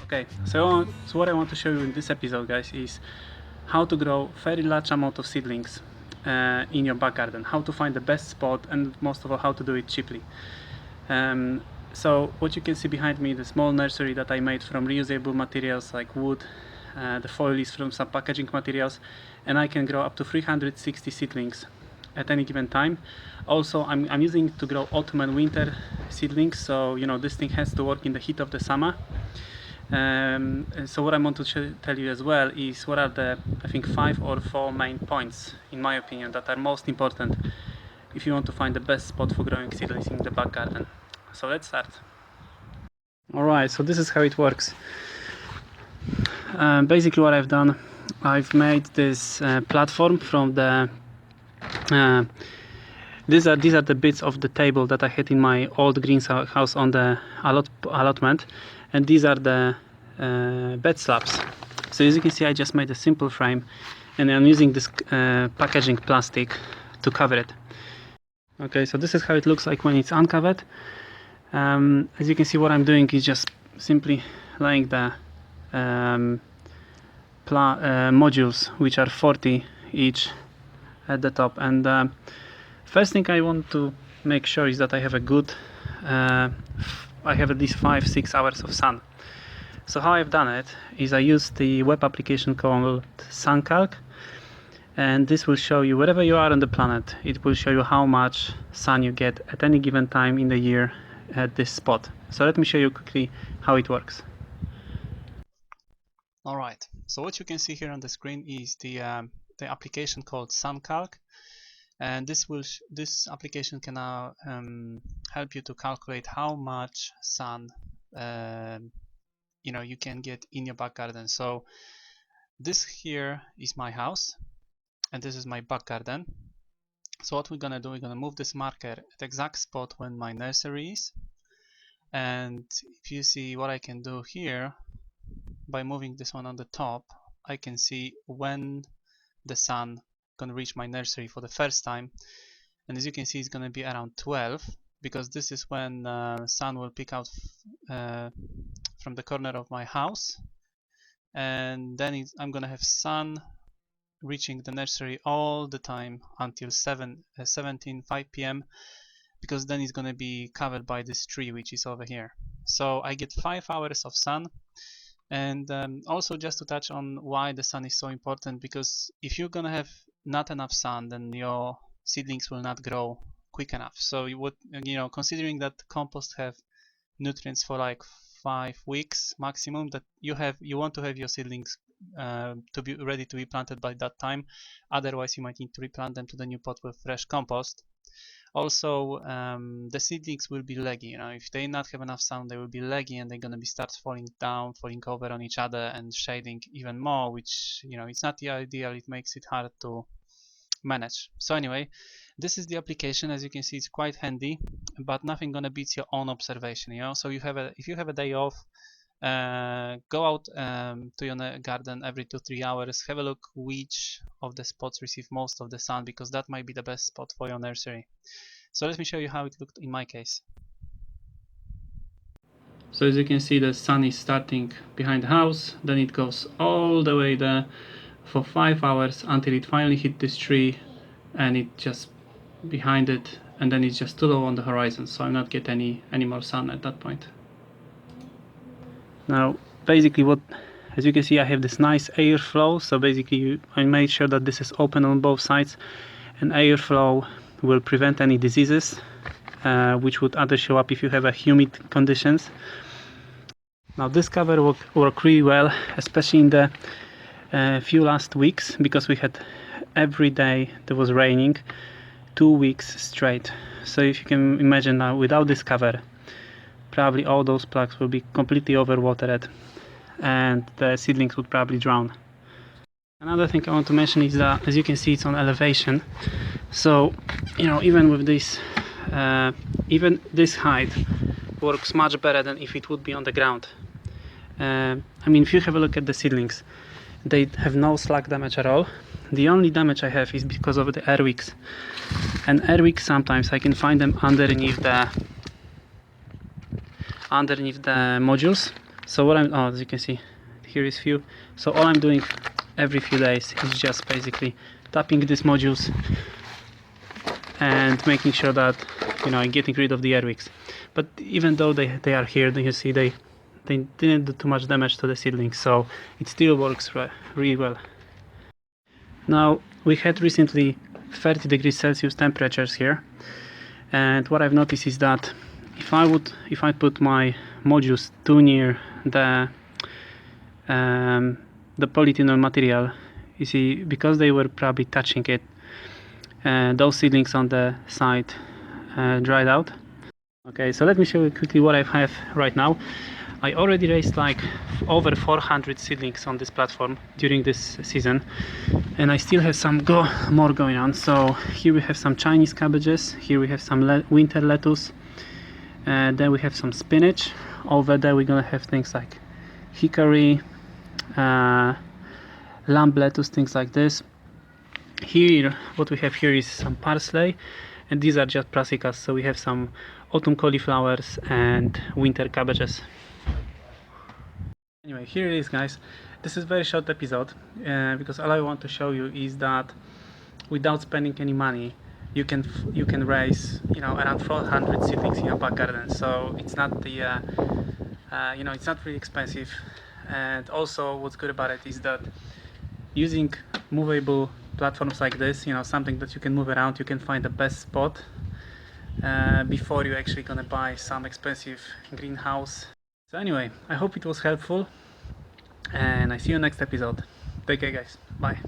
Okay, so what I want to show you in this episode, guys, is how to grow very large amount of seedlings in your back garden, how to find the best spot, and most of all how to do it cheaply. So what you can see behind me, the small nursery that I made from reusable materials like wood, the foil is from some packaging materials, and I can grow up to 360 seedlings at any given time. Also, I'm using to grow autumn and winter seedlings, so you know this thing has to work in the heat of the summer. So what I want to tell you as well is what are the, I think, 5 or 4 main points, in my opinion, that are most important if you want to find the best spot for growing seedlings in the back garden. So let's start. Alright, so this is how it works. Basically what I've done, I've made this platform from the these are the bits of the table that I had in my old greenhouse on the allotment, and these are the bed slabs. So as you can see, I just made a simple frame, and I'm using this packaging plastic to cover it. Okay, so this is how it looks like when it's uncovered. As you can see, what I'm doing is just simply laying the modules, which are 40 each, at the top. And first thing I want to make sure is that I have a good I have at least 5-6 hours of sun. So how I've done it is I used the web application called SunCalc, and this will show you wherever you are on the planet, it will show you how much sun you get at any given time in the year at this spot. So let me show you quickly how it works. Alright, so what you can see here on the screen is the application called SunCalc, and this application can now help you to calculate how much sun you can get in your back garden. So this here is my house, and this is my back garden. So what we're gonna do, we're gonna move this marker at the exact spot when my nursery is, and if you see what I can do here, by moving this one on the top, I can see when the sun gonna reach my nursery for the first time, and as you can see, it's gonna be around 12, because this is when sun will peek out from the corner of my house, and then I'm gonna have sun reaching the nursery all the time until 5 p.m. because then it's gonna be covered by this tree which is over here. So I get 5 hours of sun. And also, just to touch on why the sun is so important, because if you're gonna have not enough sun, then your seedlings will not grow quick enough. So you would, considering that compost have nutrients for like 5 weeks maximum, that you want to have your seedlings to be ready to be planted by that time. Otherwise, you might need to replant them to the new pot with fresh compost. Also, the seedlings will be leggy. If they not have enough sun, they will be leggy, and they're gonna be start falling down, falling over on each other, and shading even more, which it's not the ideal. It makes it hard to manage. So anyway, this is the application. As you can see, it's quite handy, but nothing gonna beat your own observation. So if you have a day off, go out to your garden every 2-3 hours, have a look which of the spots receive most of the sun, because that might be the best spot for your nursery. So let me show you how it looked in my case. So as you can see, the sun is starting behind the house, then it goes all the way there for 5 hours until it finally hit this tree, and it just behind it, and then it's just too low on the horizon, so I'm not get any more sun at that point. Now basically, as you can see, I have this nice airflow. So basically I made sure that this is open on both sides, and airflow will prevent any diseases which would other show up if you have a humid conditions. Now this cover worked really well, especially in the few last weeks, because we had every day there was raining 2 weeks straight. So if you can imagine now, without this cover, probably all those plants will be completely overwatered, and the seedlings would probably drown. Another thing I want to mention is that, as you can see, it's on elevation. So even with this, even this height works much better than if it would be on the ground. If you have a look at the seedlings, they have no slug damage at all. The only damage I have is because of the airwicks, and airwicks sometimes I can find them underneath the modules, So what as you can see, here is few. So all I'm doing every few days is just basically tapping these modules and making sure that, you know, I'm getting rid of the airwicks. But even though they are here, you see they didn't do too much damage to the seedlings, so it still works really well. Now we had recently 30 degrees Celsius temperatures here, and what I've noticed is that if I put my modules too near the polyethylene material, you see, because they were probably touching it, those seedlings on the side dried out. Okay, so let me show you quickly what I have right now. I already raised like over 400 seedlings on this platform during this season, and I still have some more going on. So here we have some Chinese cabbages, here we have some winter lettuce, and then we have some spinach. Over there we're gonna have things like hickory, lamb lettuce, things like this. Here what we have here is some parsley, and these are just brassicas. So we have some autumn cauliflowers and winter cabbages. Anyway, here it is, guys. This is a very short episode because all I want to show you is that without spending any money, you can raise, you know, around 400 seedlings in your back garden. So it's not the you know, it's not really expensive. And also what's good about it is that using movable platforms like this, you know, something that you can move around, you can find the best spot before you're actually gonna buy some expensive greenhouse. So anyway, I hope it was helpful, and I see you next episode. Take care, guys. Bye.